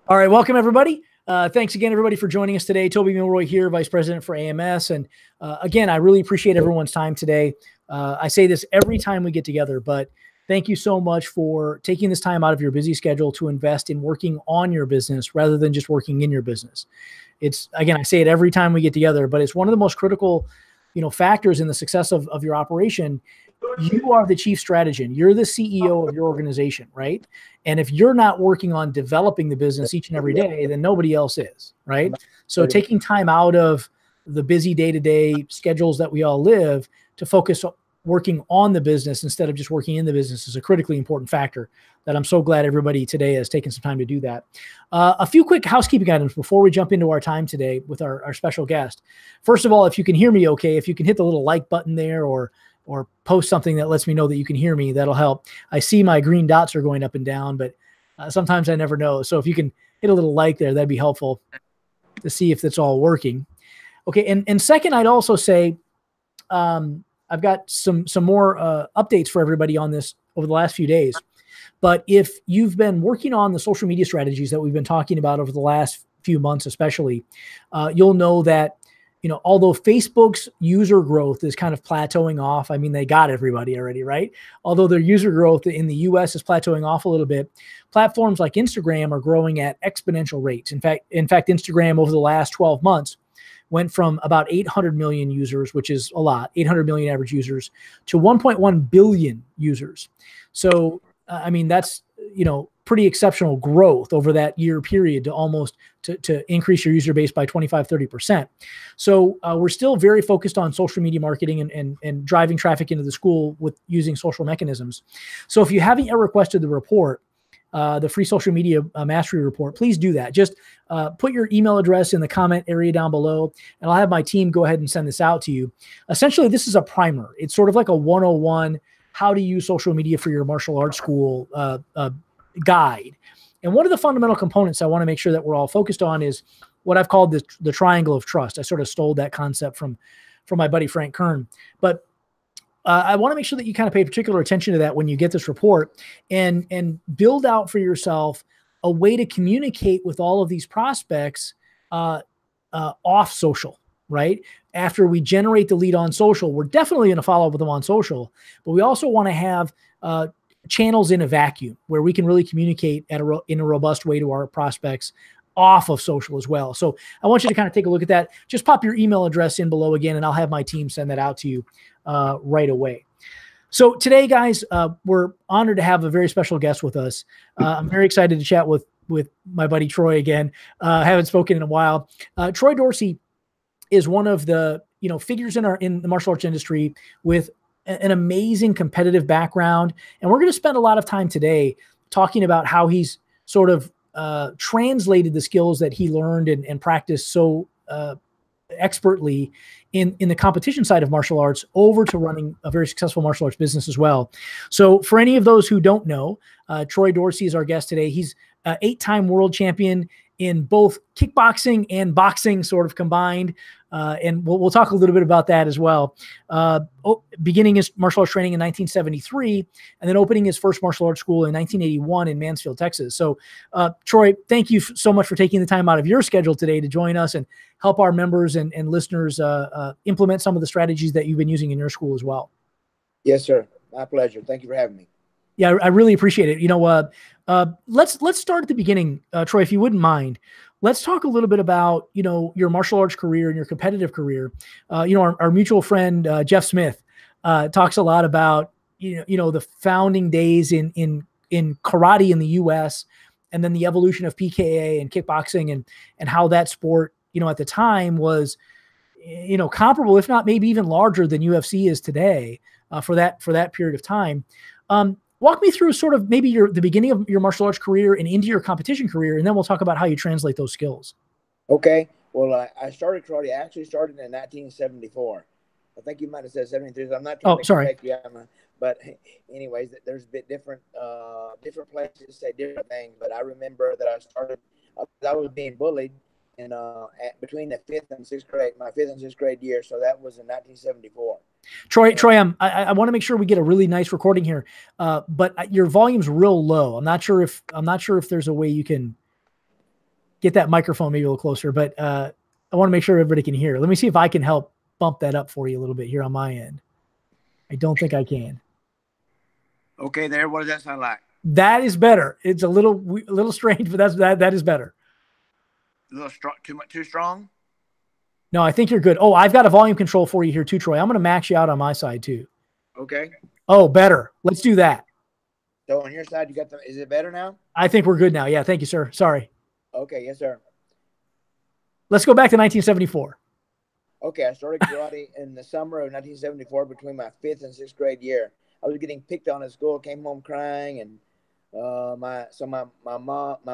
All right, welcome everybody. Thanks again, everybody, for joining us today. Toby Milroy here, Vice President for AMS. And again, I really appreciate everyone's time today. I say this every time we get together, but thank you so much for taking this time out of your busy schedule to invest in working on your business rather than just working in your business. It's, again, I say it every time we get together, but it's one of the most critical, factors in the success of your operation. You are the chief strategist. You're the CEO of your organization, right? And if you're not working on developing the business each and every day, then nobody else is, right? So taking time out of the busy day-to-day schedules that we all live to focus on working on the business instead of just working in the business is a critically important factor that I'm so glad everybody today has taken some time to do that. A few quick housekeeping items before we jump into our time today with our special guest. First of all, if you can hear me okay, if you can hit the little like button there or post something that lets me know that you can hear me, that'll help. I see my green dots are going up and down, but sometimes I never know. So if you can hit a little like there, that'd be helpful to see if that's all working. Okay. And second, I'd also say, I've got some more updates for everybody on this over the last few days. But if you've been working on the social media strategies that we've been talking about over the last few months, especially, you'll know that, although Facebook's user growth is kind of plateauing off, I mean, they got everybody already, right? Although their user growth in the US is plateauing off a little bit, platforms like Instagram are growing at exponential rates. In fact, Instagram over the last 12 months went from about 800 million users, which is a lot, 800 million average users, to 1.1 billion users. So, I mean, that's, pretty exceptional growth over that year period to almost to increase your user base by 25, 30%. So we're still very focused on social media marketing and driving traffic into the school with using social mechanisms. So if you haven't yet requested the report, the free social media mastery report, please do that. Just put your email address in the comment area down below, and I'll have my team go ahead and send this out to you. Essentially, this is a primer. It's sort of like a 101 how to use social media for your martial arts school guide. And one of the fundamental components I want to make sure that we're all focused on is what I've called the triangle of trust. I sort of stole that concept from my buddy Frank Kern. But I want to make sure that you kind of pay particular attention to that when you get this report and build out for yourself a way to communicate with all of these prospects off social, right? After we generate the lead on social, we're definitely going to follow up with them on social, but we also want to have channels in a vacuum where we can really communicate in a robust way to our prospects off of social as well. So I want you to kind of take a look at that. Just pop your email address in below again, and I'll have my team send that out to you right away. So today, guys, we're honored to have a very special guest with us. I'm very excited to chat with my buddy Troy again. Haven't spoken in a while. Troy Dorsey is one of the figures in the martial arts industry with an amazing competitive background. And we're going to spend a lot of time today talking about how he's sort of translated the skills that he learned and practiced so expertly in the competition side of martial arts over to running a very successful martial arts business as well. So for any of those who don't know, Troy Dorsey is our guest today. He's an 8-time world champion in both kickboxing and boxing sort of combined. And we'll talk a little bit about that as well. Beginning his martial arts training in 1973 and then opening his first martial arts school in 1981 in Mansfield, Texas. So Troy, thank you so much for taking the time out of your schedule today to join us and help our members and listeners implement some of the strategies that you've been using in your school as well. Yes, sir. My pleasure. Thank you for having me. Yeah, I really appreciate it. Let's start at the beginning, Troy, if you wouldn't mind. Let's talk a little bit about, your martial arts career and your competitive career. Our mutual friend, Jeff Smith, talks a lot about, the founding days in karate in the US and then the evolution of PKA and kickboxing and how that sport, at the time was, comparable, if not maybe even larger than UFC is today for that period of time. Walk me through sort of maybe the beginning of your martial arts career and into your competition career, and then we'll talk about how you translate those skills. Okay. Well, I started karate. I actually started in 1974. I think you might have said 73. I'm not trying to correct you, but anyways, there's a bit different places say different things. But I remember that I was being bullied in between the fifth and sixth grade year. So that was in 1974. Troy, I want to make sure we get a really nice recording here. But your volume's real low. I'm not sure if there's a way you can get that microphone maybe a little closer, but I want to make sure everybody can hear. Let me see if I can help bump that up for you a little bit here on my end. I don't think I can. Okay, there. What does that sound like? That is better. It's a little strange, but that is better. A little strong, too strong? No, I think you're good. Oh, I've got a volume control for you here too, Troy. I'm going to max you out on my side too. Okay. Oh, better. Let's do that. So on your side, you got is it better now? I think we're good now. Yeah. Thank you, sir. Sorry. Okay. Yes, sir. Let's go back to 1974. Okay. I started karate in the summer of 1974 between my 5th and 6th grade year. I was getting picked on at school, came home crying, and my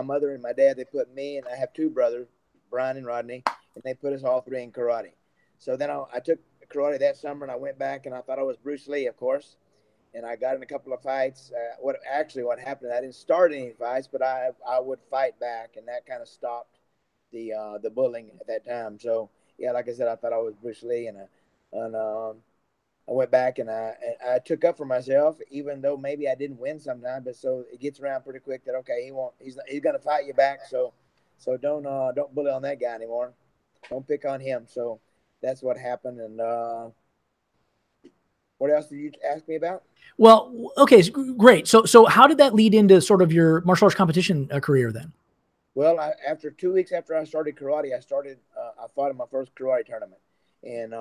mother and my dad, they put me, and I have 2 brothers, Brian and Rodney, and they put us all 3 in karate. So then I took karate that summer, and I went back, and I thought I was Bruce Lee, of course, and I got in a couple of fights. What happened, I didn't start any fights, but I would fight back, and that kind of stopped the bullying at that time. So yeah, like I said, I thought I was Bruce Lee, and I went back and I took up for myself, even though maybe I didn't win sometimes. But so it gets around pretty quick that okay, he's going to fight you back. So don't bully on that guy anymore. Don't pick on him. So that's what happened. And what else did you ask me about? Well, okay, great. So how did that lead into sort of your martial arts competition career then? Well, after 2 weeks after I started karate, I fought in my first karate tournament. And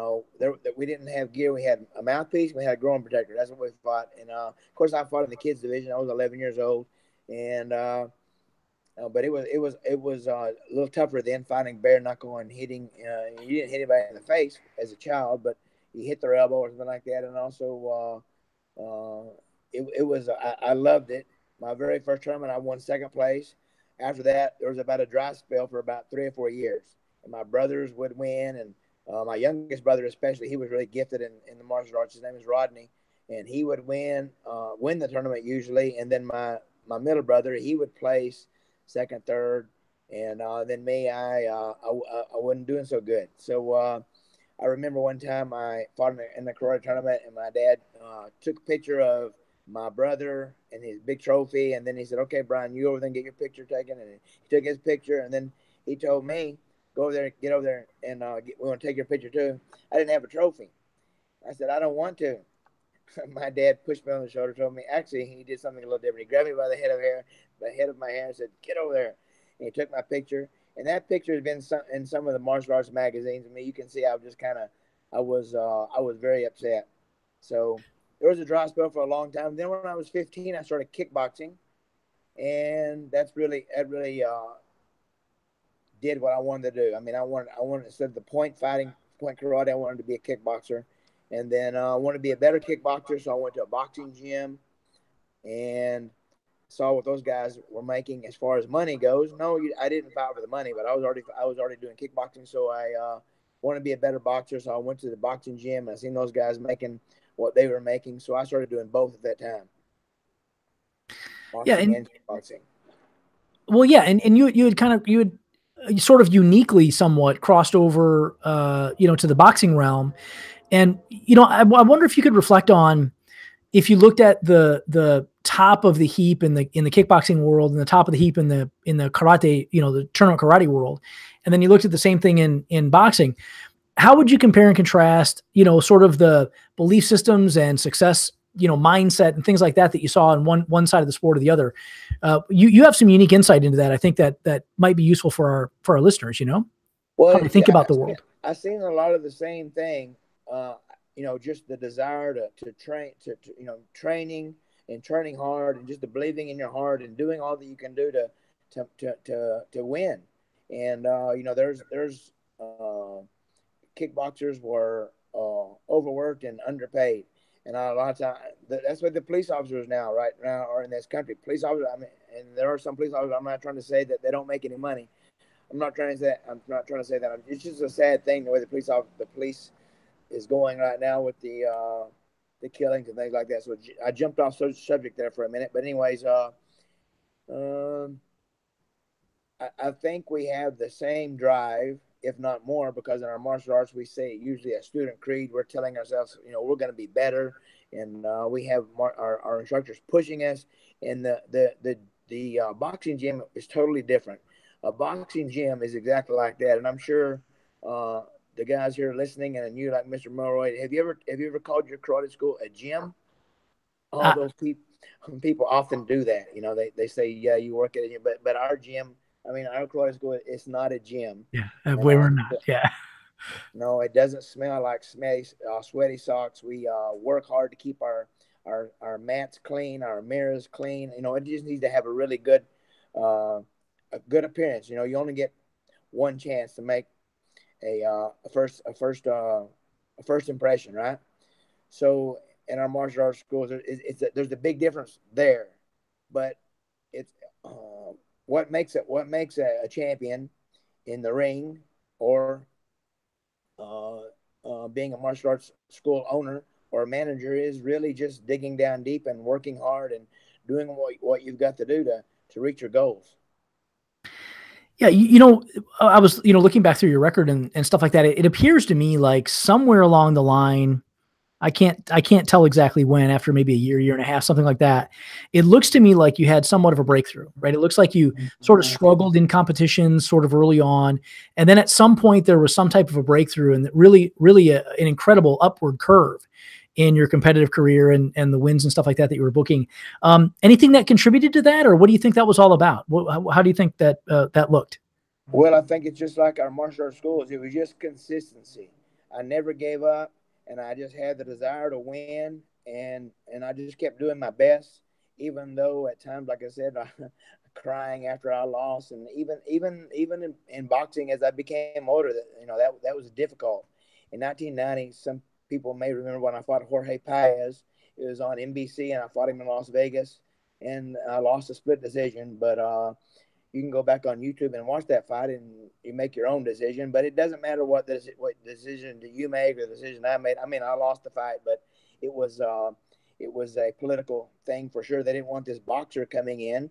we didn't have gear. We had a mouthpiece. We had a growing protector. That's what we fought. And of course, I fought in the kids division. I was 11 years old, and but it was a little tougher than fighting bare knuckle and hitting. You didn't hit anybody in the face as a child, but you hit their elbow or something like that. And also, I loved it. My very first tournament, I won 2nd place. After that, there was about a dry spell for about 3 or 4 years, and my brothers would win and. My youngest brother, especially, he was really gifted in the martial arts. His name is Rodney, and he would win the tournament usually. And then my middle brother, he would place 2nd, 3rd, and then me, I wasn't doing so good. So I remember one time I fought in the karate tournament, and my dad took a picture of my brother and his big trophy, and then he said, "Okay, Brian, you over there and get your picture taken." And he took his picture, and then he told me, "Go over there, get over there, and we want to take your picture too." I didn't have a trophy. I said, "I don't want to." My dad pushed me on the shoulder, told me. Actually, he did something a little different. He grabbed me by the head of my hair, and said, "Get over there." And he took my picture, and that picture has been in some of the martial arts magazines. I mean, you can see I was very upset. So there was a dry spell for a long time. Then when I was 15, I started kickboxing, and that really did what I wanted to do. I mean, I wanted instead of the point karate, I wanted to be a kickboxer, and then I wanted to be a better kickboxer. So I went to a boxing gym and saw what those guys were making as far as money goes. No, I didn't fight for the money, but I was already doing kickboxing. So I wanted to be a better boxer. So I went to the boxing gym and I seen those guys making what they were making. So I started doing both at that time. Boxing and kickboxing. Well, yeah, and you had sort of uniquely somewhat crossed over, to the boxing realm. And, I wonder if you could reflect on, if you looked at the top of the heap in the kickboxing world and the top of the heap in the karate, the tournament karate world, and then you looked at the same thing in boxing, how would you compare and contrast, sort of the belief systems and success, mindset and things like that you saw on one side of the sport or the other? You have some unique insight into that. I think that might be useful for our listeners, Well, how to think about the world. I've seen a lot of the same thing. Just the desire to train, training and training hard, and just the believing in your heart and doing all that you can do to win. And there's kickboxers were overworked and underpaid, and a lot of times that's what the police officers right now are in this country. Police officers, I mean, and there are some police officers. I'm not trying to say that they don't make any money. I'm not trying to say that. It's just a sad thing the way the police is going right now with the killings and things like that. So I jumped off subject there for a minute, but anyways, I think we have the same drive, if not more, because in our martial arts we say usually a student creed. We're telling ourselves, we're going to be better, and we have our instructors pushing us. And the boxing gym is totally different. a boxing gym is exactly like that. And I'm sure the guys here listening, and you, like Mr. Mulroy, have you ever called your karate school a gym? All those people often do that. You know, they say, yeah, you work at a gym, but our gym, I mean, our karate school, it's not a gym. Yeah, we were not. Yeah. No, it doesn't smell like sweaty socks. We work hard to keep our mats clean, our mirrors clean. You know, it just needs to have a really good a good appearance. You know, you only get one chance to make a first impression, right? So in our martial arts schools, there's a big difference there, but it's what makes a champion in the ring, or being a martial arts school owner or a manager, is really just digging down deep and working hard and doing what you've got to do to reach your goals. Yeah, I was, looking back through your record and stuff like that. It appears to me like somewhere along the line, I can't tell exactly when, after maybe a year and a half, something like that. It looks to me like you had somewhat of a breakthrough, right? It looks like you sort of struggled in competitions sort of early on. And then at some point there was some type of a breakthrough, and really an incredible upward curve in your competitive career and the wins and stuff like that you were booking. Anything that contributed to that, or what do you think that was all about? How do you think that that looked? Well, I think it's just like our martial arts schools. It was just consistency. I never gave up, and I just had the desire to win, and I just kept doing my best, even though at times, like I said, crying after I lost, and even in boxing as I became older, that was difficult. In 1990, some people may remember when I fought Jorge Paez. It was on NBC, and I fought him in Las Vegas, and I lost a split decision. But you can go back on YouTube and watch that fight, and you make your own decision. But it doesn't matter what decision do you make or the decision I made. I mean, I lost the fight, but it was a political thing for sure. They didn't want this boxer coming in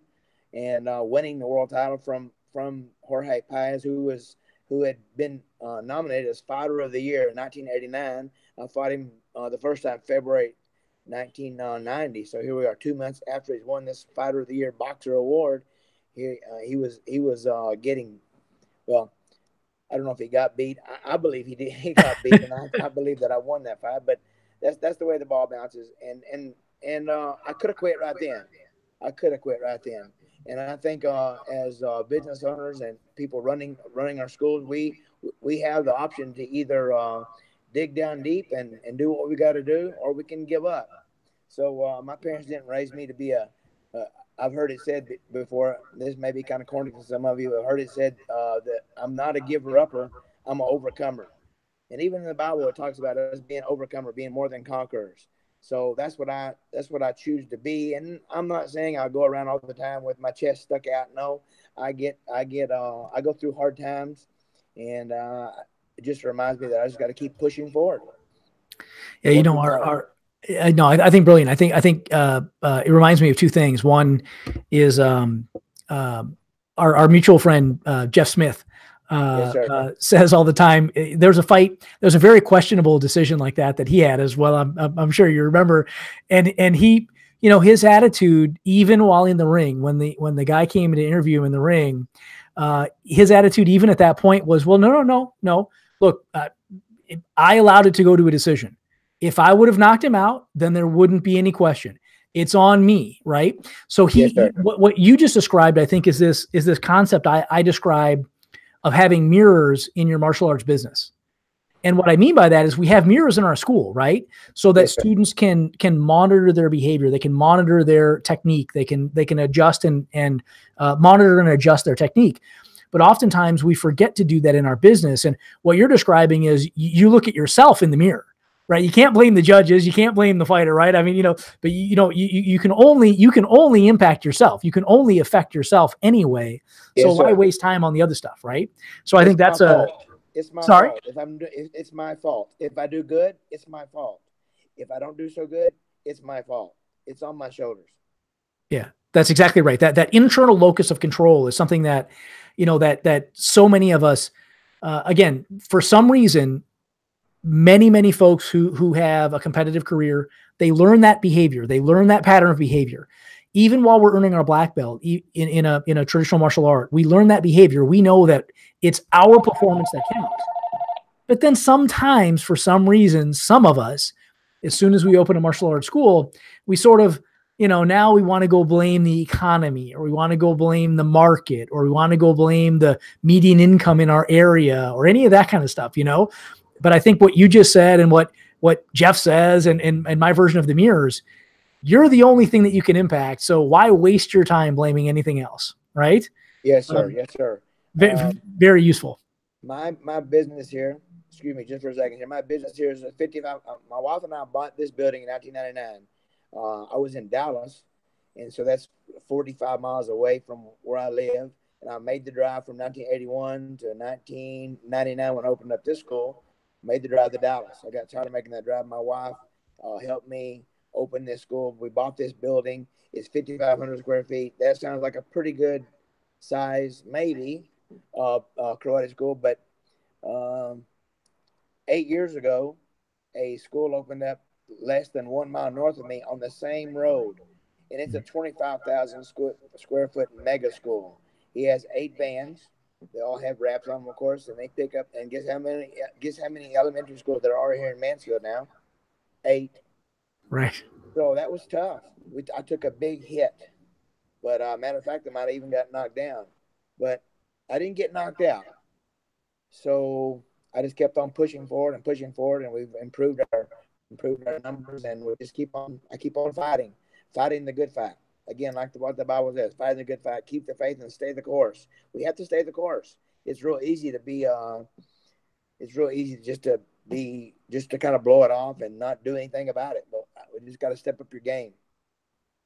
and winning the world title from Jorge Paez, who had been nominated as Fighter of the Year in 1989. I fought him the first time February 1990. So here we are, 2 months after he's won this Fighter of the Year boxer award. He was getting, well, I don't know if he got beat. I believe he did. He got beat, and I believe that I won that fight. But that's the way the ball bounces. And I could have quit right then. And I think as business owners and people running our schools, we have the option to either dig down deep and do what we got to do, or we can give up. So my parents didn't raise me to be I've heard it said before, this may be kind of corny for some of you, I've heard it said that I'm not a giver-upper, I'm an overcomer. And even in the Bible, it talks about us being overcomer, being more than conquerors. So that's what I choose to be. And I'm not saying I'll go around all the time with my chest stuck out. No, I go through hard times, and it just reminds me that I just got to keep pushing forward. Yeah, no, I think brilliant. I think it reminds me of two things. One is our mutual friend Jeff Smith says all the time. There's a very questionable decision like that he had as well. I'm sure you remember, and he, his attitude, even while in the ring, when the guy came to interview him in the ring, his attitude even at that point was, well, no. Look, I allowed it to go to a decision. If I would have knocked him out, then there wouldn't be any question. It's on me, right? So what you just described, I think, is this concept I describe of having mirrors in your martial arts business. And what I mean by that is we have mirrors in our school, right? So that students can monitor their behavior, they can monitor their technique, they can adjust and monitor and adjust their technique. But oftentimes we forget to do that in our business. And what you're describing is you look at yourself in the mirror. Right. You can't blame the judges. You can't blame the fighter. Right. I mean, but you can only impact yourself. You can only affect yourself anyway. So why waste time on the other stuff? Right. So I think that's it's my fault. It's my fault. If I do good, it's my fault. If I don't do so good, it's my fault. It's on my shoulders. Yeah, that's exactly right. That internal locus of control is something that, that so many of us, again, for some reason, many folks who have a competitive career, they learn that behavior. They learn that pattern of behavior. even while we're earning our black belt in a traditional martial art, we learn that behavior. We know that it's our performance that counts. But then sometimes, for some reason, some of us, as soon as we open a martial arts school, we sort of, now we want to go blame the economy, or we want to go blame the market, or we want to go blame the median income in our area, or any of that kind of stuff, But I think what you just said, and what Jeff says, and my version of the mirrors, you're the only thing that you can impact. So why waste your time blaming anything else, right? Yes, sir. Yes, sir. Very useful. My business here, excuse me just for a second here. My business here is 55. My wife and I bought this building in 1999. I was in Dallas, and so that's 45 miles away from where I live. And I made the drive from 1981 to 1999 when I opened up this school. Made the drive to Dallas. I got tired of making that drive. My wife helped me open this school. We bought this building. It's 5,500 square feet. That sounds like a pretty good size, maybe, karate school. But 8 years ago, a school opened up less than 1 mile north of me on the same road, and it's a 25,000 square foot mega school. He has 8 bands. They all have wraps on them, of course, and they pick up. And guess how many elementary schools there are here in Mansfield now? 8. Right. So that was tough. I took a big hit, but matter of fact, I might have even got knocked down, but I didn't get knocked out. So I just kept on pushing forward, and we've improved our numbers, and we just keep on fighting the good fight. Again, like what the Bible says, fighting the good fight, keep the faith and stay the course. We have to stay the course. It's real easy just to kind of blow it off and not do anything about it. But we just got to step up your game.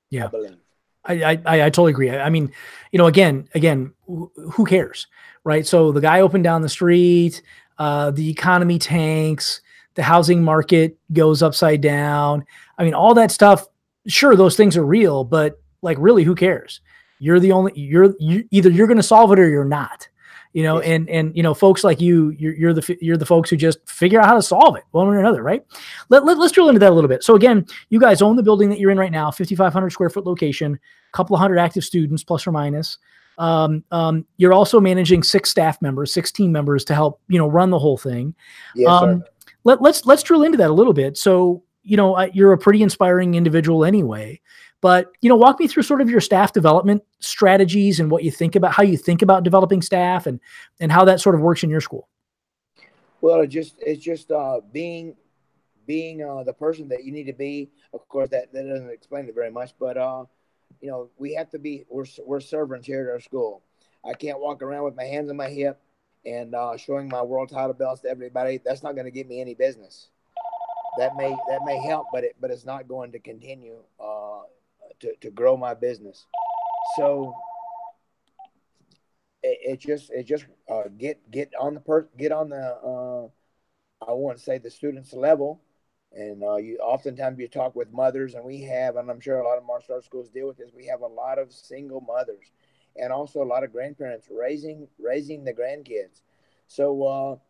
Yeah. I believe. I totally agree. I mean, again, who cares, right? So the guy opened down the street, the economy tanks, the housing market goes upside down. I mean, all that stuff, sure, those things are real, but like, really, who cares? You're either you're going to solve it or you're not, yes. and folks like you're the folks who just figure out how to solve it one way or another, right? Let's drill into that a little bit. So again, you guys own the building that you're in right now, 5,500 square foot location, a couple of hundred active students, plus or minus. You're also managing 6 team members to help, run the whole thing. Yes, sir. Let's drill into that a little bit. So, you're a pretty inspiring individual anyway, but, walk me through sort of your staff development strategies and how you think about developing staff and how that sort of works in your school. Well, it's just being the person that you need to be. Of course, that doesn't explain it very much, but, we have to be, we're servants here at our school. I can't walk around with my hands on my hip and showing my world title belts to everybody. That's not going to get me any business. That may help, but it's not going to continue to grow my business. So it just get on the I want to say the student's level. And oftentimes you talk with mothers, and I'm sure a lot of martial arts schools deal with this. We have a lot of single mothers, and also a lot of grandparents raising the grandkids. So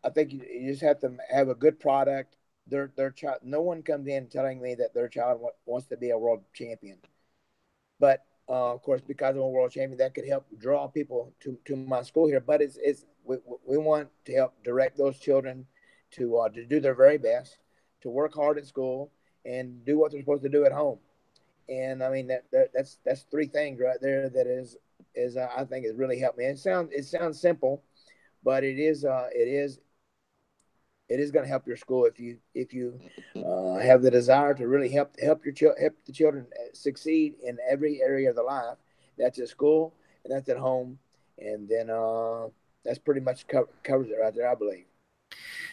I think you just have to have a good product. Their child. No one comes in telling me that their child wants to be a world champion, but of course, because I'm a world champion, that could help draw people to my school here. But we want to help direct those children to do their very best, to work hard at school, and do what they're supposed to do at home. And I mean that's 3 things right there that is I think has really helped me. It sounds simple, but it is going to help your school if you have the desire to really help the children succeed in every area of their life. That's at school and that's at home, and then that's pretty much covers it right there, I believe.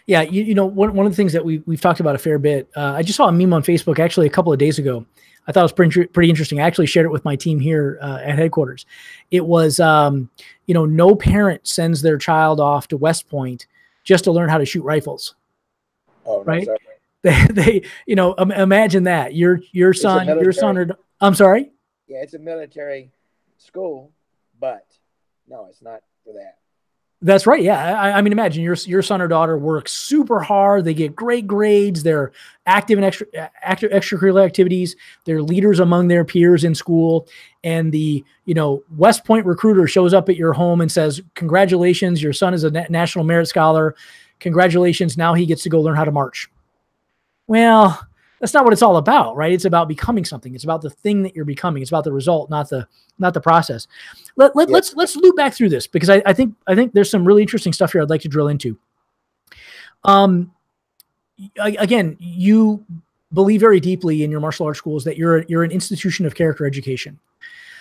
Yeah, one of the things that we've talked about a fair bit. I just saw a meme on Facebook actually a couple of days ago. I thought it was pretty interesting. I actually shared it with my team here at headquarters. It was, no parent sends their child off to West Point just to learn how to shoot rifles. Oh, right? No, they imagine that your son. I'm sorry. Yeah, it's a military school, but no, it's not for that. That's right. Yeah. I mean, imagine your son or daughter works super hard. They get great grades. They're active in extracurricular activities. They're leaders among their peers in school. And the, West Point recruiter shows up at your home and says, congratulations, your son is a National Merit Scholar. Congratulations. Now he gets to go learn how to march. Well, that's not what it's all about, right? It's about becoming something. It's about the thing that you're becoming. It's about the result, not the process. Let's loop back through this, because I think there's some really interesting stuff here I'd like to drill into. Again, you believe very deeply in your martial arts schools that you're an institution of character education.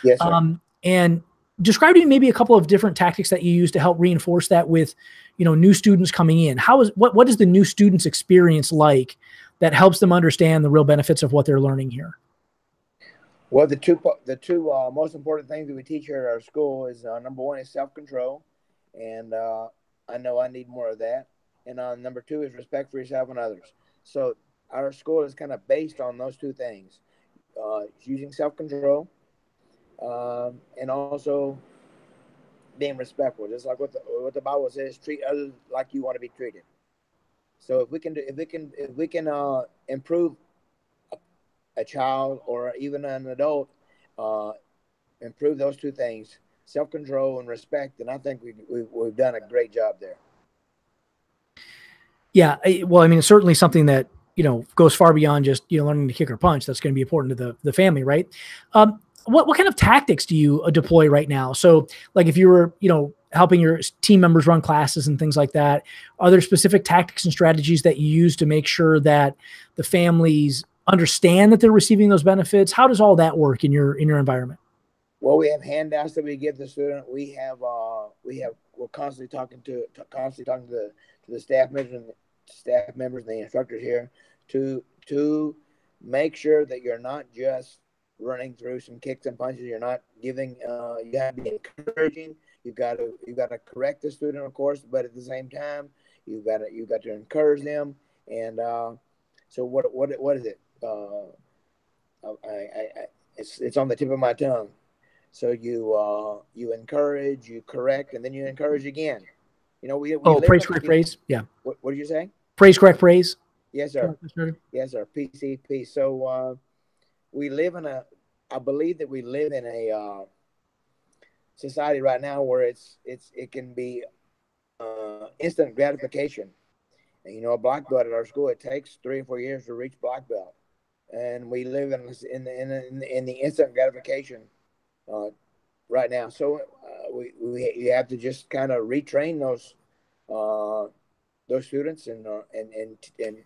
Yes, sir. And describe to me maybe a couple of different tactics that you use to help reinforce that with, new students coming in. What is the new students' experience like that helps them understand the real benefits of what they're learning here? Well, the two most important things that we teach here at our school is number one is self-control, and I know I need more of that. And number two is respect for yourself and others. So our school is kind of based on those two things, using self-control, and also being respectful, just like what the Bible says: treat others like you want to be treated. So if we can improve a child or even an adult, improve those two things, self-control and respect, and I think we've done a great job there. Yeah, well, I mean, it's certainly something that goes far beyond just learning to kick or punch. That's going to be important to the family, right? What kind of tactics do you deploy right now? So, like, if you were helping your team members run classes and things like that, are there specific tactics and strategies that you use to make sure that the families understand that they're receiving those benefits? How does all that work in your environment? Well, we have handouts that we give the student. We're constantly talking to the staff members and the instructors here to make sure that you're not just running through some kicks and punches. You're not giving. You have to be encouraging. You've got to correct the student, of course, but at the same time, you've got to encourage them. And so what is it? It's on the tip of my tongue. So you encourage, you correct, and then you encourage again. We praise, correct, praise. Yeah. What did you say? Praise, correct, praise. Yes, sir. Yes, sir. PCP. So I believe that we live in a society right now where it can be instant gratification. And a black belt at our school, it takes 3 or 4 years to reach black belt, and we live in the instant gratification right now. So we have to just kind of retrain those students and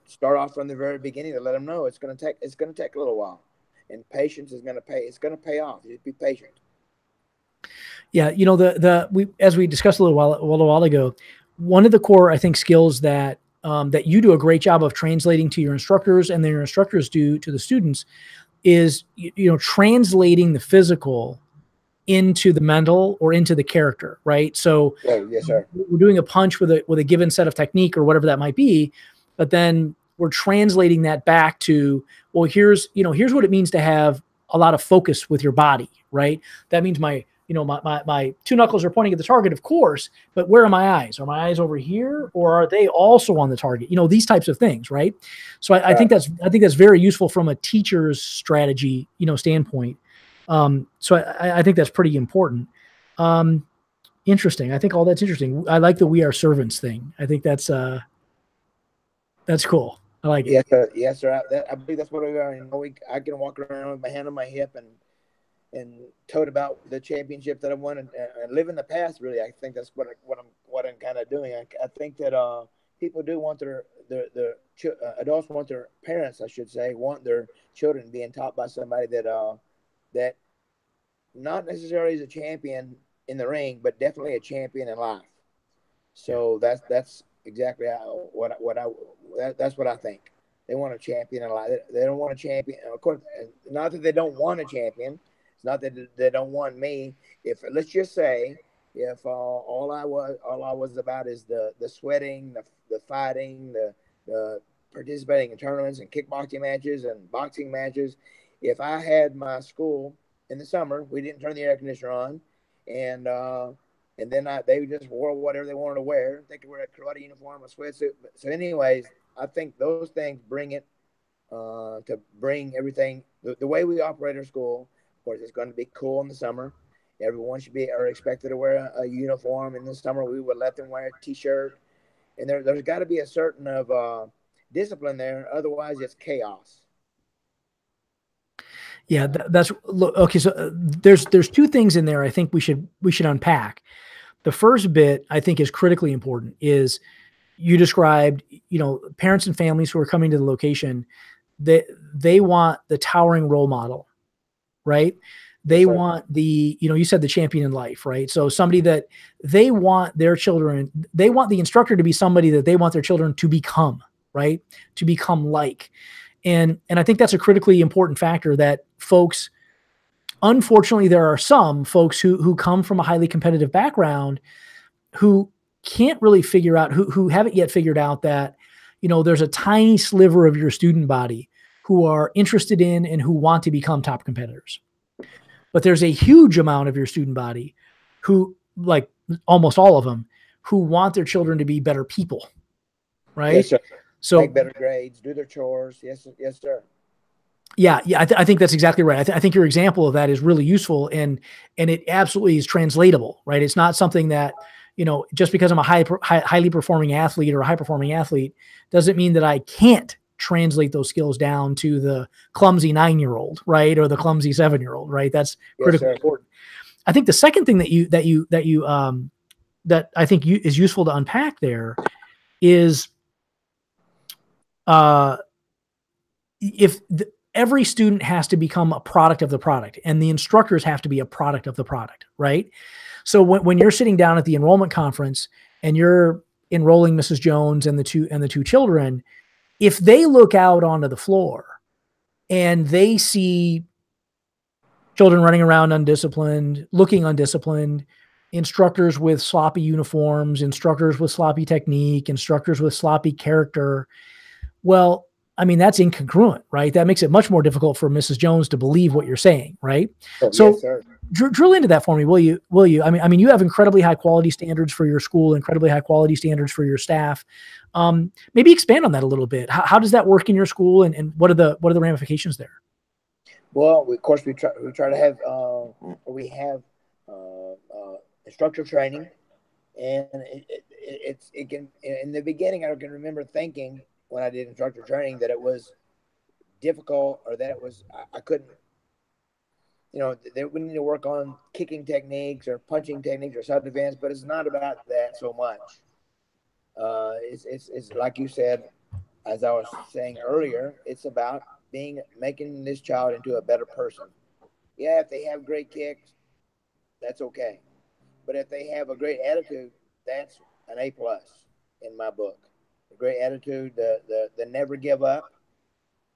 start off from the very beginning to let them know it's going to take a little while, and patience is going to pay. It's going to pay off. Just be patient. Yeah, as we discussed a little while ago, one of the core, I think, skills that you do a great job of translating to your instructors, and then your instructors do to the students, is translating the physical into the mental or into the character, right? So yes, sir. We're doing a punch with a given set of technique or whatever that might be, but then we're translating that back to, well, here's what it means to have a lot of focus with your body, right? That means my two knuckles are pointing at the target, of course, but where are my eyes? Are my eyes over here, or are they also on the target? These types of things, right? So I think that's very useful from a teacher's strategy, standpoint. So I think that's pretty important. Interesting. I think all that's interesting. I like the "we are servants" thing. I think that's cool. I like it. Yes, sir. Yes, sir. I believe that's what we are. I can walk around with my hand on my hip and tote about the championship that I won and live in the past. Really, I think that's what I'm kind of doing. I think that people do want their adults want their parents, I should say, want their children being taught by somebody that not necessarily is a champion in the ring, but definitely a champion in life. So that's exactly that's what I think. They want a champion in life. They don't want a champion. Of course, not that they don't want a champion. It's not that they don't want me. If let's just say, if all I was about is the sweating, the fighting, the participating in tournaments and kickboxing matches and boxing matches, if I had my school in the summer, we didn't turn the air conditioner on, and And then they just wore whatever they wanted to wear. They could wear a karate uniform, a sweatsuit. So, anyways, I think those things bring it to bring everything the way we operate our school. Of course, it's going to be cool in the summer. Everyone should be are expected to wear a uniform. In the summer, we would let them wear a T-shirt, and there's got to be a certain of discipline there. Otherwise, it's chaos. Yeah, that's okay. So there's two things in there I think we should unpack. The first bit I think is critically important is you described, parents and families who are coming to the location, they want the towering role model, right? They want the, you said the champion in life, right? So somebody that they want their children, they want the instructor to be somebody that they want their children to become, right? To become like. And I think that's a critically important factor that folks, unfortunately, there are some folks who come from a highly competitive background who can't really figure out, who haven't yet figured out that, there's a tiny sliver of your student body who are interested in and who want to become top competitors. But there's a huge amount of your student body who, like almost all of them, who want their children to be better people, right? Yes, sir. So make better grades, do their chores. Yes, sir. Yeah. I think that's exactly right. I think your example of that is really useful, and it absolutely is translatable, right? It's not something that, just because I'm a highly performing athlete or a high performing athlete doesn't mean that I can't translate those skills down to the clumsy 9-year-old, right? Or the clumsy 7-year-old, right? That's critically important. I think the second thing that I think is useful to unpack there is, every student has to become a product of the product, and the instructors have to be a product of the product, right? So when you're sitting down at the enrollment conference and you're enrolling Mrs. Jones and the two children, if they look out onto the floor and they see children running around undisciplined, looking undisciplined, instructors with sloppy uniforms, instructors with sloppy technique, instructors with sloppy character, well, I mean, that's incongruent, right? That makes it much more difficult for Mrs. Jones to believe what you're saying, right? So yes, sir. Drill into that for me, will you? I mean, you have incredibly high quality standards for your school, incredibly high quality standards for your staff. Maybe expand on that a little bit. How does that work in your school, and what are the ramifications there? Well, of course, we try to have instructor training, and it can, in the beginning, I can remember thinking when I did instructor training that it was difficult, or that it was, I couldn't, we need to work on kicking techniques or punching techniques or self-defense, but it's not about that so much. It's like you said, as I was saying earlier, it's about making this child into a better person. Yeah, if they have great kicks, that's okay. But if they have a great attitude, that's an A+ in my book. A great attitude, the never give up.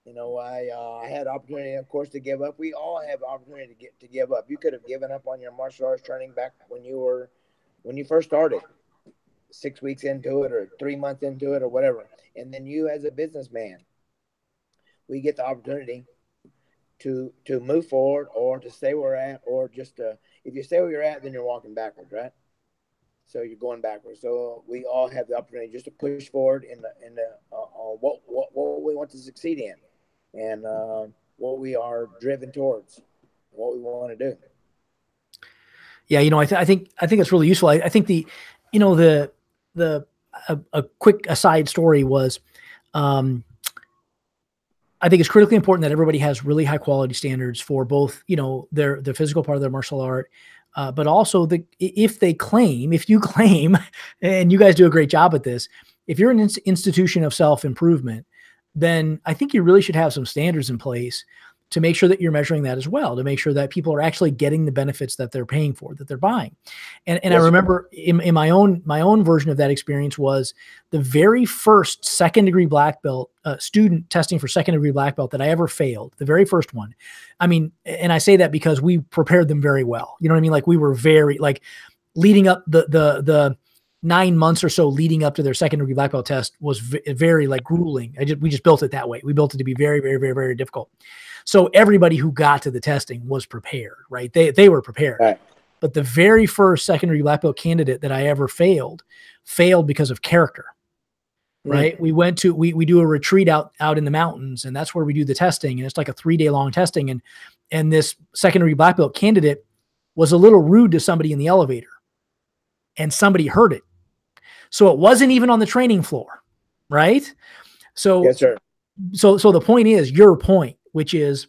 I had opportunity, of course, to give up. We all have opportunity to give up. You could have given up on your martial arts training back when you first started, 6 weeks into it or 3 months into it or whatever. And then you, as a businessman, we get the opportunity to move forward, or to stay where we're at, or just if you stay where you're at, then you're walking backwards, right? So you're going backwards. So we all have the opportunity just to push forward in what we want to succeed in, and what we are driven towards, what we want to do. Yeah, I think it's really useful. I think a quick aside story was, I think it's critically important that everybody has really high quality standards for both, their physical part of their martial art, but also if you claim, and you guys do a great job at this, if you're an institution of self-improvement, then I think you really should have some standards in place to make sure that you're measuring that as well, to make sure that people are actually getting the benefits that they're paying for, that they're buying. And yes, I remember in my own version of that experience was the very first second-degree black belt student testing for second-degree black belt that I ever failed, the very first one. I mean, and I say that because we prepared them very well. You know what I mean? Like, we were very, leading up the 9 months or so leading up to their second-degree black belt test was very grueling. We just built it that way. We built it to be very, very, very, very difficult. So everybody who got to the testing was prepared, right? They were prepared. Right. but the very first secondary black belt candidate that I ever failed because of character. Right. We went to, we do a retreat out in the mountains, and that's where we do the testing. And it's like a 3-day long testing. And this secondary black belt candidate was a little rude to somebody in the elevator, and somebody heard it. So it wasn't even on the training floor. Right. So, yes, sir. So the point is your point, which is,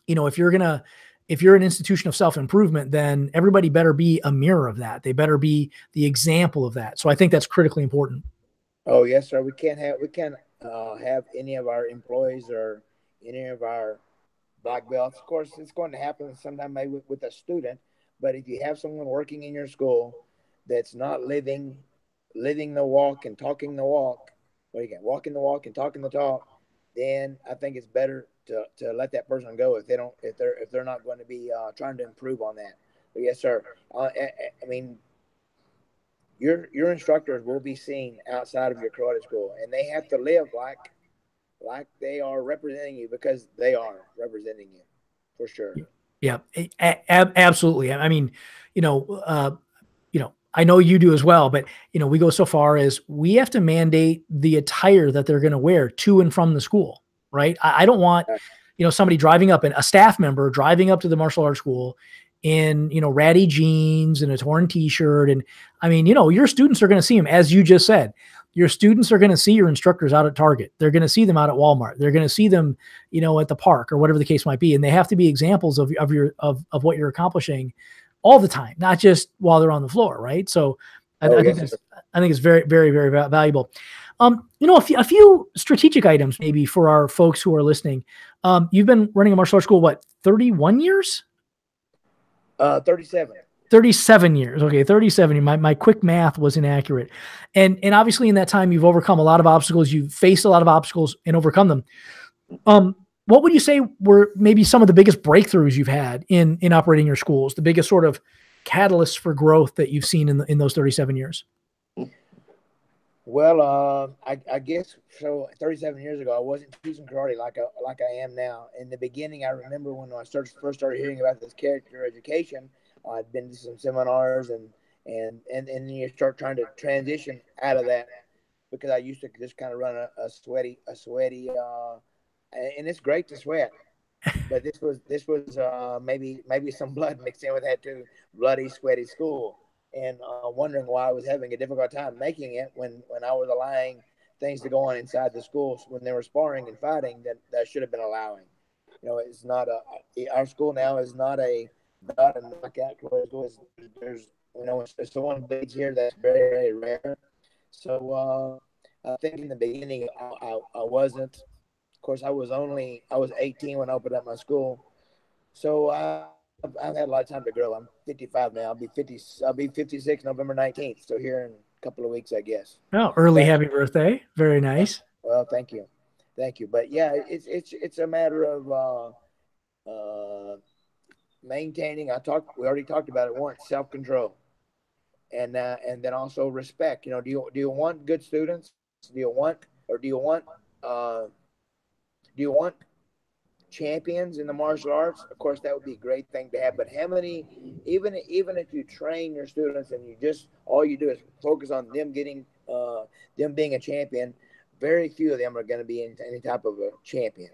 if you're an institution of self-improvement, then everybody better be a mirror of that. They better be the example of that. So I think that's critically important. Oh, yes, sir. We can't have any of our employees or any of our black belts. Of course, it's going to happen sometime maybe with a student, but if you have someone working in your school that's not living the walk and talking the walk, walking the walk and talking the talk, then I think it's better to let that person go if they're not going to be trying to improve on that. But yes, sir. I mean, your instructors will be seen outside of your karate school, and they have to live like they are representing you, because they are representing you for sure. Yeah, absolutely. I mean, I know you do as well, but we go so far as we have to mandate the attire that they're going to wear to and from the school, right? I don't want, somebody driving up, and a staff member driving up to the martial arts school in, ratty jeans and a torn t-shirt. And I mean, your students are going to see them, as you just said. Your students are going to see your instructors out at Target. They're going to see them out at Walmart. They're going to see them, at the park or whatever the case might be. And they have to be examples of what you're accomplishing all the time, not just while they're on the floor. Right. So I think it's very, very, very valuable. A few strategic items maybe for our folks who are listening. You've been running a martial arts school, what, 31 years? 37. 37 years. Okay. 37. My quick math was inaccurate. And obviously in that time, you've overcome a lot of obstacles. You've faced a lot of obstacles and overcome them. What would you say were maybe some of the biggest breakthroughs you've had in operating your schools, the biggest sort of catalysts for growth that you've seen in those 37 years? Well, I guess so. 37 years ago, I wasn't teaching karate like I am now. In the beginning, I remember when I first started hearing about this character education. I'd been to some seminars, and then you start trying to transition out of that, because I used to just kind of run a sweaty, and it's great to sweat, but this was maybe some blood mixed in with that too, bloody, sweaty school. And wondering why I was having a difficult time making it when I was allowing things to go on inside the schools when they were sparring and fighting that I should have been allowing. It's not our school now is not a knockout school. There's if someone bleeds here, that's very, very rare. So I think in the beginning I wasn't. Of course, I was 18 when I opened up my school. So I've had a lot of time to grow. I'm 55 now. I'll be 56 November 19th. So here in a couple of weeks, I guess. Oh, early happy birthday. Very nice. Well, thank you. But yeah, it's a matter of maintaining. We already talked about it once. Self-control, and then also respect. Do you want good students? Do you want champions in the martial arts? Of course, that would be a great thing to have. But how many, even if you train your students and all you do is focus on them them being a champion, very few of them are going to be any type of a champion.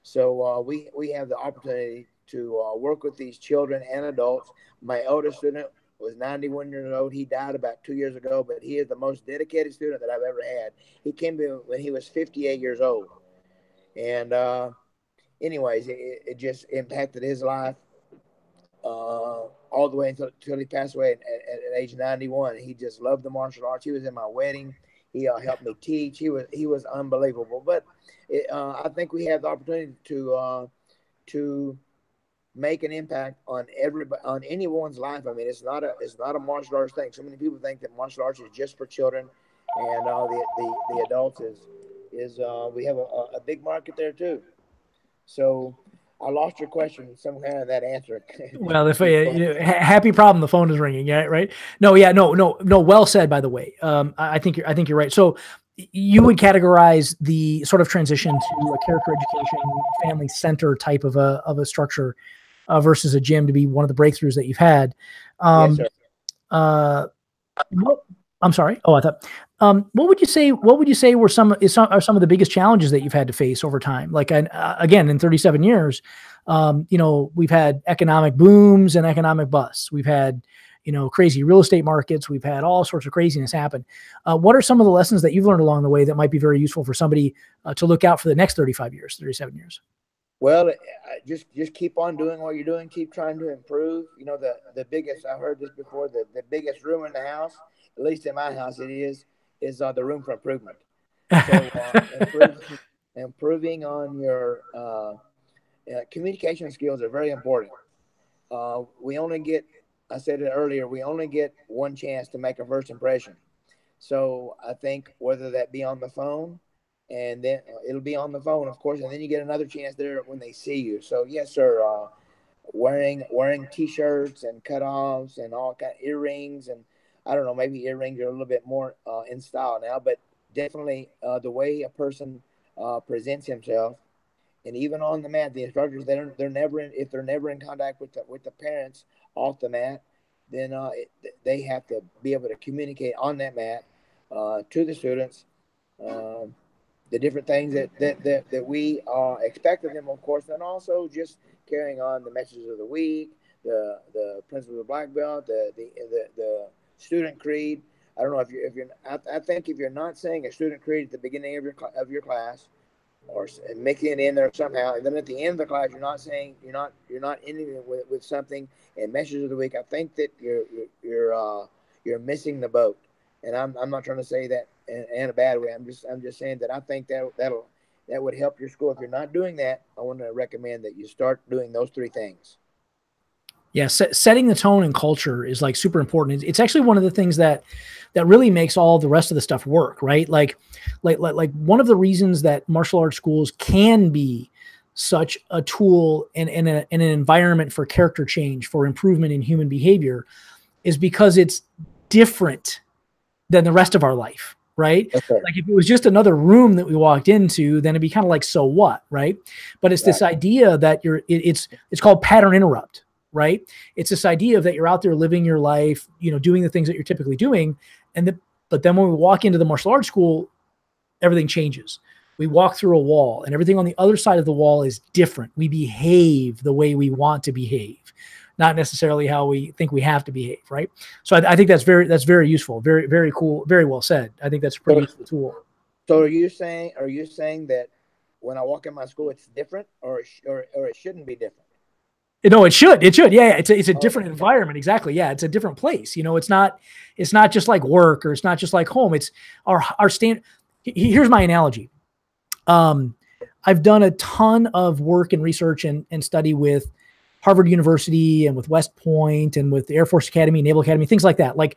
So we have the opportunity to work with these children and adults. My oldest student was 91 years old. He died about 2 years ago, but he is the most dedicated student that I've ever had. He came to when he was 58 years old. And anyways, it just impacted his life all the way until he passed away at age 91. He just loved the martial arts. He was in my wedding. He helped me teach. He was unbelievable. But I think we have the opportunity to make an impact on anyone's life. I mean, it's not a martial arts thing. So many people think that martial arts is just for children, and the adults is we have a big market there too. So I lost your question somehow in that answer. Well, if happy problem, the phone is ringing. Yeah, right. No, well said. By the way, I think you're right. So you would categorize the sort of transition to a character education, family center type of a structure versus a gym to be one of the breakthroughs that you've had. Yes, sir. I'm sorry. Oh, I thought. What would you say? What would you say are some of the biggest challenges that you've had to face over time? Like, again, in 37 years, we've had economic booms and economic busts. We've had, crazy real estate markets. We've had all sorts of craziness happen. What are some of the lessons that you've learned along the way that might be very useful for somebody to look out for the next 35 years, 37 years? Well, just keep on doing what you're doing. Keep trying to improve. The biggest, I've heard this before, the biggest room in the house, at least in my house, it is the room for improvement. So improving on your communication skills are very important. We only get, I said it earlier, we only get one chance to make a first impression. So I think whether that be on the phone, and then it'll be on the phone, of course, and then you get another chance there when they see you. So yes, sir. Wearing T-shirts and cutoffs and all kind of earrings, and I don't know, maybe earrings are a little bit more in style now, but definitely the way a person presents himself, and even on the mat, the instructors, they're never if they're never in contact with the parents off the mat, then they have to be able to communicate on that mat to the students. The different things that we expect of them, of course, and also just carrying on the messages of the week, the principles of black belt, the student creed. I don't know if you're. I think if you're not saying a student creed at the beginning of your class, or making it in there somehow, and then at the end of the class you're not saying you're not ending it with something and messages of the week, I think that you're missing the boat. And I'm not trying to say that in a bad way. I'm just saying that I think that would help your school. If you're not doing that, I want to recommend that you start doing those three things. Yeah, setting the tone and culture is like super important. It's actually one of the things that really makes all the rest of the stuff work, right? Like one of the reasons that martial arts schools can be such a tool and an environment for character change, for improvement in human behavior, is because it's different than the rest of our life, right? Okay. Like if it was just another room that we walked into, then it'd be kind of like, so what, right? But it's this idea that it's called pattern interrupt, right? It's this idea of that you're out there living your life, doing the things that you're typically doing. But then when we walk into the martial arts school, everything changes. We walk through a wall and everything on the other side of the wall is different. We behave the way we want to behave, not necessarily how we think we have to behave, right? So I think that's very useful, very, very cool, very well said. I think that's a pretty useful tool. So are you saying that when I walk in my school, it's different, or it shouldn't be different? No, it should. Yeah. It's a different environment. Exactly. Yeah. It's a different place. It's not just like work, or it's not just like home. It's our stand. Here's my analogy. I've done a ton of work and research and study with Harvard University and with West Point and with the Air Force Academy, Naval Academy, things like that. Like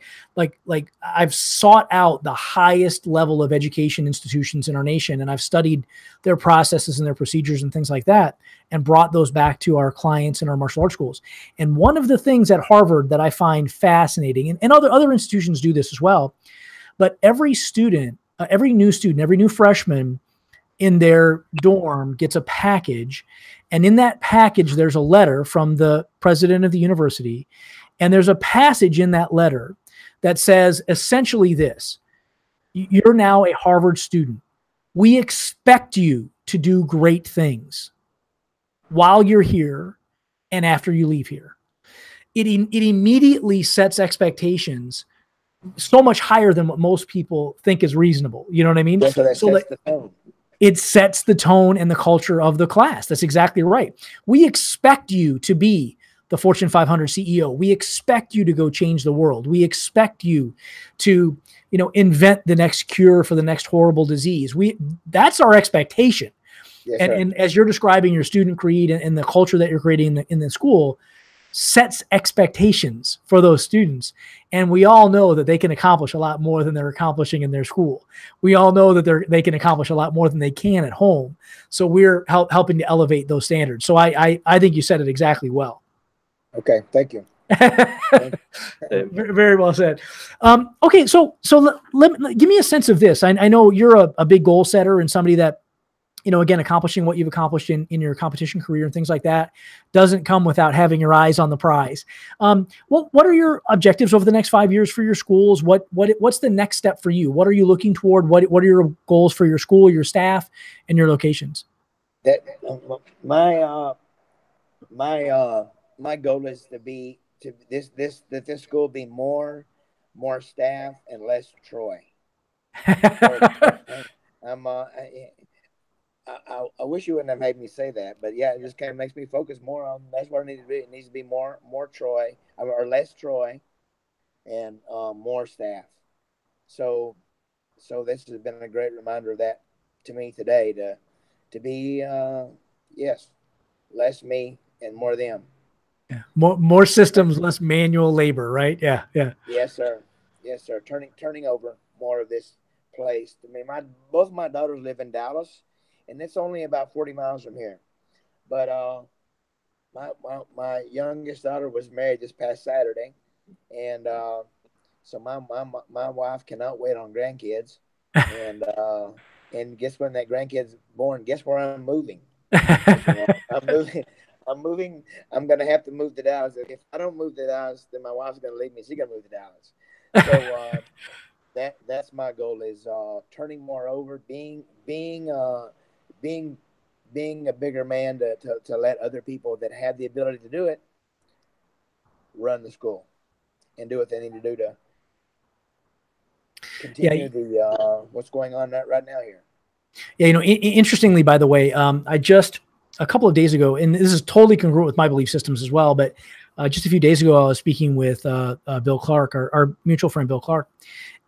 I've sought out the highest level of education institutions in our nation, and I've studied their processes and their procedures and things like that, and brought those back to our clients in our martial arts schools. And one of the things at Harvard that I find fascinating, and other institutions do this as well, but every student, every new student, every new freshman in their dorm gets a package. And in that package, there's a letter from the president of the university. And there's a passage in that letter that says essentially this: you're now a Harvard student. We expect you to do great things while you're here and after you leave here. It immediately sets expectations so much higher than what most people think is reasonable. You know what I mean? It sets the tone and the culture of the class. That's exactly right. We expect you to be the Fortune 500 CEO. We expect you to go change the world. We expect you to, invent the next cure for the next horrible disease. That's our expectation. Yes, and as you're describing your student creed and the culture that you're creating in the school, sets expectations for those students. And we all know that they can accomplish a lot more than they're accomplishing in their school. We all know that they can accomplish a lot more than they can at home. So we're helping to elevate those standards. So I think you said it exactly well. Okay. Thank you. Very well said. Okay. So give me a sense of this. I know you're a big goal setter and somebody that, again, accomplishing what you've accomplished in your competition career and things like that doesn't come without having your eyes on the prize. What are your objectives over the next 5 years for your schools? What's the next step for you? What are you looking toward? What are your goals for your school, your staff, and your locations? That my goal is that this school be more staff and less Troy. So, I'm I wish you wouldn't have made me say that, but yeah, it just kind of makes me focus more on that's what it needs to be. It needs to be more Troy or less Troy and more staff. So this has been a great reminder of that to me today to be yes, less me and more them. Yeah. More systems, less manual labor, right? Yeah. Yes, sir. Yes, sir. Turning over more of this place. I mean, both of my daughters live in Dallas, and it's only about 40 miles from here. But my youngest daughter was married this past Saturday, and so my wife cannot wait on grandkids, and guess when that grandkid's born? Guess where I'm moving? I'm moving. I'm moving. I'm gonna have to move to Dallas. If I don't move to Dallas, then my wife's gonna leave me. She's gonna move to Dallas. So that's my goal is turning more over, being a bigger man to let other people that have the ability to do it run the school and do what they need to do to continue the what's going on right now here. Yeah, interestingly, by the way, I just a couple of days ago, and this is totally congruent with my belief systems as well, but just a few days ago, I was speaking with Bill Clark, our mutual friend, Bill Clark.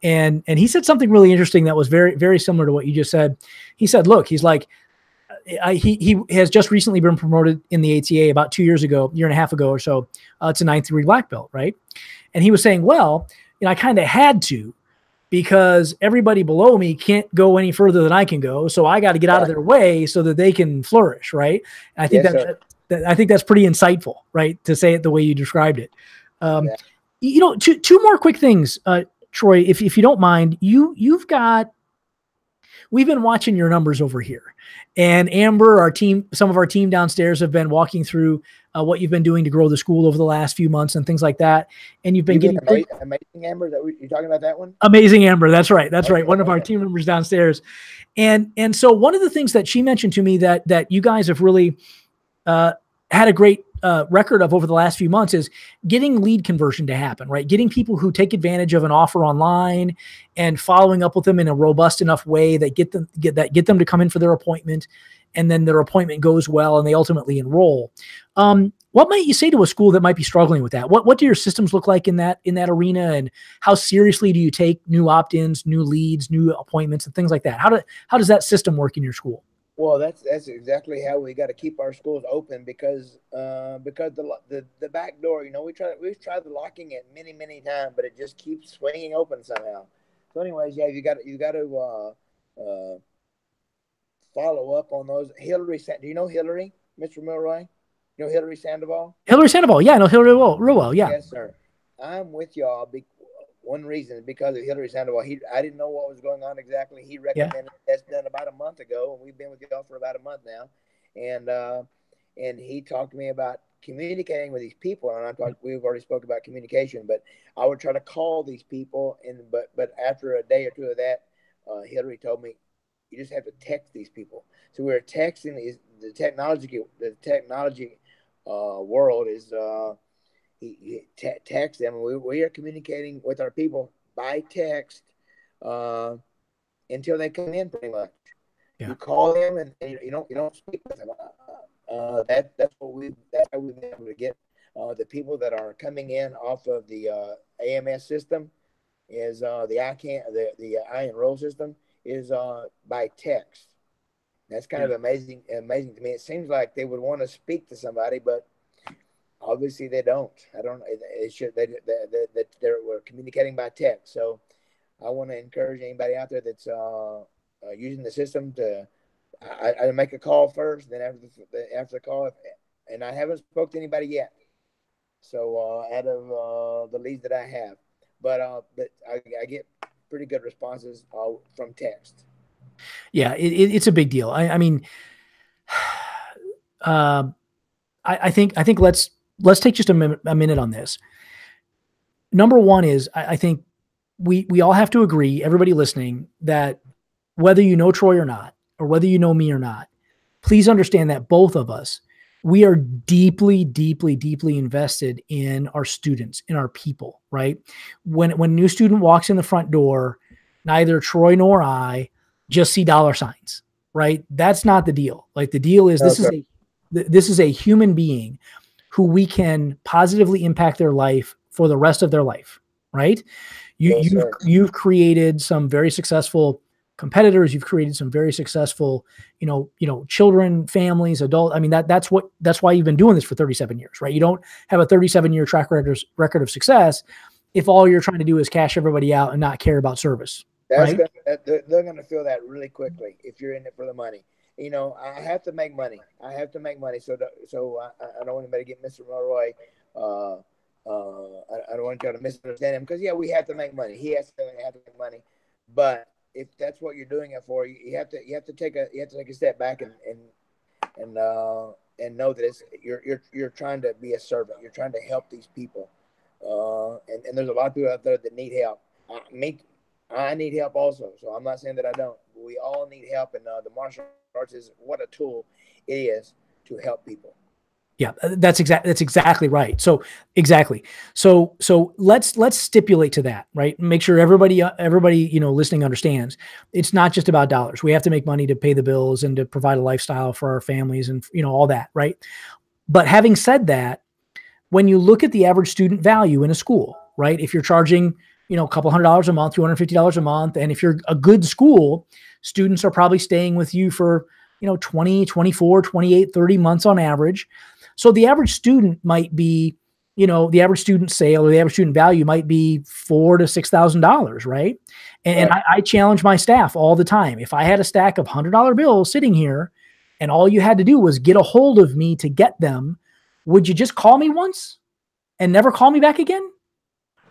And he said something really interesting that was very, very similar to what you just said. He said, look, he's like, he has just recently been promoted in the ATA about 2 years ago, year and a half ago or so, to 9th degree black belt, right? And he was saying, well, I kind of had to, because everybody below me can't go any further than I can go. So I got to get out of their way so that they can flourish. Right. And I think I think that's pretty insightful, right? To say it the way you described it. Two more quick things, Troy, if you don't mind, we've been watching your numbers over here, and Amber, some of our team downstairs have been walking through what you've been doing to grow the school over the last few months and things like that. And you've been getting amazing Amber. You're talking about that one? Amazing Amber. That's right. That's right. One of our team members downstairs. And so one of the things that she mentioned to me that you guys have really had a great record of over the last few months is getting lead conversion to happen, right? Getting people who take advantage of an offer online and following up with them in a robust enough way that get them to come in for their appointment, and then their appointment goes well and they ultimately enroll. What might you say to a school that might be struggling with that? What do your systems look like in that arena, and how seriously do you take new opt-ins, new leads, new appointments, and things like that? How does that system work in your school? Well, that's exactly how we got to keep our schools open because the back door, we've tried the locking it many times, but it just keeps swinging open somehow. So, anyways, yeah, you got to follow up on those. Hillary, do you know Hillary, Mr. Milroy? You know Hillary Sandoval? Hillary Sandoval, yeah, I know Hillary real well, yeah. Yes, sir. I'm with y'all. One reason because of Hillary Sandoval. I didn't know what was going on exactly. He recommended that's done about a month ago, and we've been with y'all for about a month now. And he talked to me about communicating with these people, and we've already spoke about communication, but I would try to call these people, but after a day or two of that, Hillary told me you just have to text these people. So we're texting the technology world is. He texts them. We are communicating with our people by text until they come in. Pretty much, you call them and you don't speak with them. That's how we've been able to get the people that are coming in off of the AMS system is the I enroll system is by text. That's kind of amazing to me. It seems like they would want to speak to somebody, but obviously they don't. It should. We're communicating by text. So I want to encourage anybody out there that's using the system to. I make a call first, then after the call, and I haven't spoke to anybody yet. So out of the leads that I have, but I get pretty good responses from text. Yeah, it's a big deal. I mean, I think let's take just a minute on this. Number one is I think we all have to agree, everybody listening, that whether you know Troy or not, or whether you know me or not, please understand that both of us, we are deeply, deeply, deeply invested in our students, in our people, right? When a new student walks in the front door, neither Troy nor I just see dollar signs, right? That's not the deal. Like, the deal is this is a human being who we can positively impact their life for the rest of their life, right? You've created some very successful competitors. You've created some very successful, children, families, adult. I mean, that's why you've been doing this for 37 years, right? You don't have a 37-year track record of success if all you're trying to do is cash everybody out and not care about service. Right? They're going to feel that really quickly if you're in it for the money. I have to make money. So I don't want anybody to get Mr. Roy. I don't want y'all to misunderstand him, because we have to make money. He has to make money, but if that's what you're doing it for, you have to take a step back and know that you're trying to be a servant. You're trying to help these people, and there's a lot of people out there that need help. I need help also, so I'm not saying that I don't. We all need help, and the martial arts is what a tool it is to help people. Yeah, that's exactly right. So exactly. So let's stipulate to that, right? Make sure everybody listening understands. It's not just about dollars. We have to make money to pay the bills and to provide a lifestyle for our families and all that, right? But having said that, when you look at the average student value in a school, right? If you're charging a couple $100 a month, $250 a month, and if you're a good school, students are probably staying with you for 20, 24, 28, 30 months on average. So the average student might be, the average student sale or the average student value might be $4,000 to $6,000, right? And right. I challenge my staff all the time. If I had a stack of $100 bills sitting here and all you had to do was get a hold of me to get them, would you just call me once and never call me back again?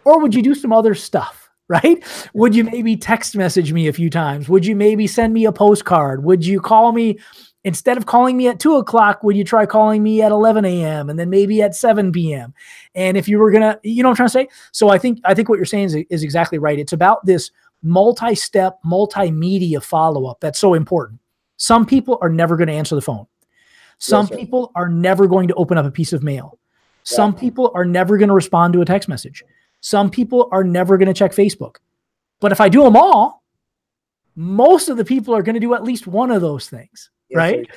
Or would you do some other stuff, right? Would you maybe text message me a few times? Would you maybe send me a postcard? Would you call me? Instead of calling me at 2:00, would you try calling me at 11 a.m. and then maybe at 7 p.m.? And if you were gonna, what I'm trying to say? So I think what you're saying is exactly right. It's about this multi-step, multimedia follow-up that's so important. Some people are never going to answer the phone. Some people are never going to open up a piece of mail. Some people are never going to respond to a text message. Some people are never going to check Facebook. But if I do them all, most of the people are going to do at least one of those things. Yes, right.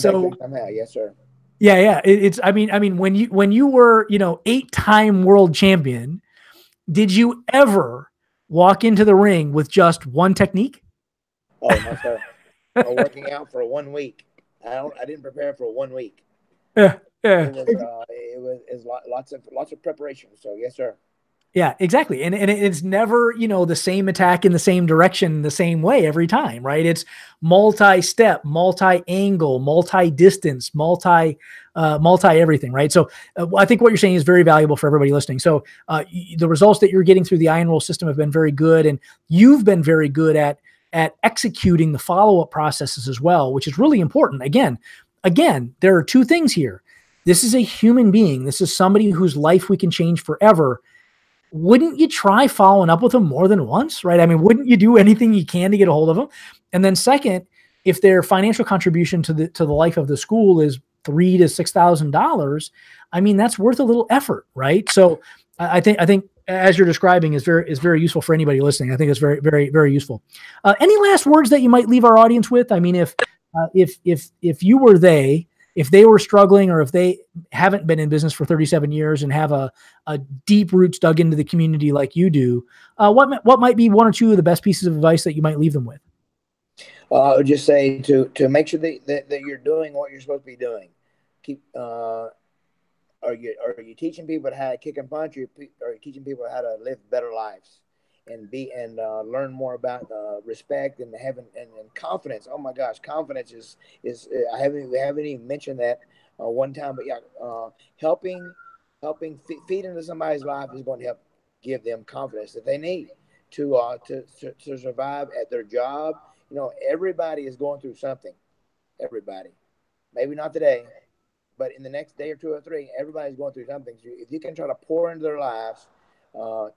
So somehow. Yes, sir. Yeah. I mean, when you were, 8-time world champion, did you ever walk into the ring with just one technique? Oh, no, sir. Working out for 1 week. I didn't prepare for 1 week. Yeah. It was lots of preparation. So yes, sir. Yeah, exactly. And it's never, the same attack in the same direction, the same way every time, right? It's multi-step, multi-angle, multi-distance, multi everything, right? So I think what you're saying is very valuable for everybody listening. So the results that you're getting through the Iron Roll system have been very good. And you've been very good at executing the follow-up processes as well, which is really important. Again, there are two things here. This is a human being. This is somebody whose life we can change forever. Wouldn't you try following up with them more than once, right? I mean, wouldn't you do anything you can to get a hold of them? And then second, if their financial contribution to the life of the school is $3,000 to $6,000, I mean, that's worth a little effort, right? So I think as you're describing is very useful for anybody listening. I think it's very, very, very useful. Any last words that you might leave our audience with? I mean, if you were if they were struggling, or if they haven't been in business for 37 years and have a deep roots dug into the community like you do, what might be one or two of the best pieces of advice that you might leave them with? I would just say to make sure that you're doing what you're supposed to be doing. Are you teaching people how to kick and punch? Or are you teaching people how to live better lives and learn more about respect and having and confidence? Oh my gosh, confidence is we haven't even mentioned that one time, but helping feed into somebody's life is going to help give them confidence that they need to survive at their job You know, everybody is going through something. Everybody. Maybe not today, but in the next day or two or three, everybody's going through something. So if you can try to pour into their lives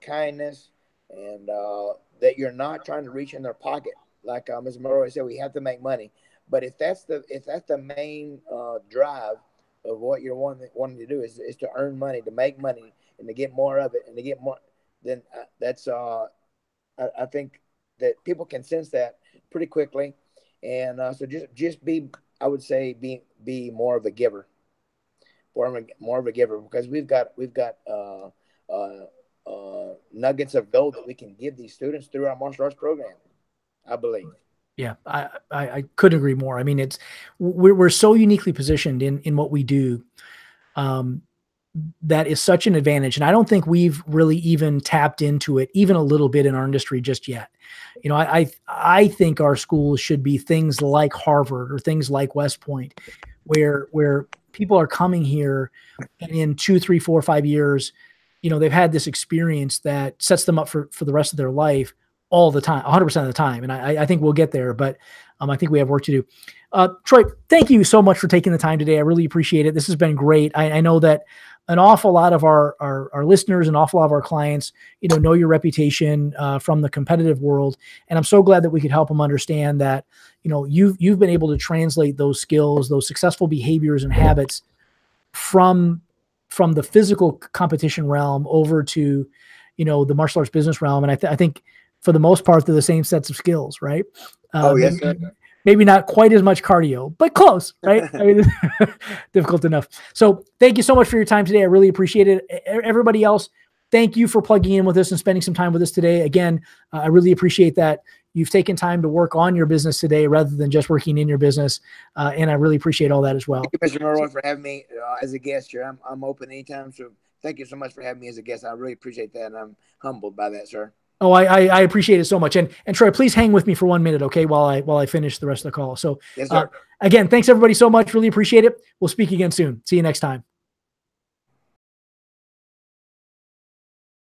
kindness, and that you're not trying to reach in their pocket, like Ms. Monroe said, we have to make money. But if that's the main drive of what you're wanting to do is to earn money, to make money, and to get more of it, and to get more, then that's I think that people can sense that pretty quickly, and so just be, I would say, be more of a giver, more of a giver, because we've got nuggets of gold that we can give these students through our martial arts program, I believe. Yeah, I couldn't agree more. I mean, we're so uniquely positioned in what we do. That is such an advantage. And I don't think we've really even tapped into it even a little bit in our industry just yet. You know, I think our schools should be things like Harvard or things like West Point, where people are coming here and in 2, 3, 4, 5 years, you know, they've had this experience that sets them up for the rest of their life all the time, 100% of the time. And I think we'll get there, but I think we have work to do. Troy, thank you so much for taking the time today. I really appreciate it. This has been great. I know that an awful lot of our listeners, an awful lot of our clients, you know your reputation from the competitive world. And I'm so glad that we could help them understand that, you know, you've been able to translate those skills, those successful behaviors and habits from the physical competition realm over to, you know, the martial arts business realm. And I think for the most part, they're the same sets of skills, right? Yes, sir. Maybe not quite as much cardio, but close, right? I mean, difficult enough. So thank you so much for your time today. I really appreciate it. Everybody else, thank you for plugging in with us and spending some time with us today. Again, I really appreciate that you've taken time to work on your business today rather than just working in your business. And I really appreciate all that as well. Thank you, Mr. Monroe, for having me as a guest here. I'm open anytime. So thank you so much for having me as a guest. I really appreciate that. And I'm humbled by that, sir. Oh, I appreciate it so much. And Troy, please hang with me for 1 minute, okay, while I finish the rest of the call. So yes, sir. Again, thanks everybody so much. Really appreciate it. We'll speak again soon. See you next time.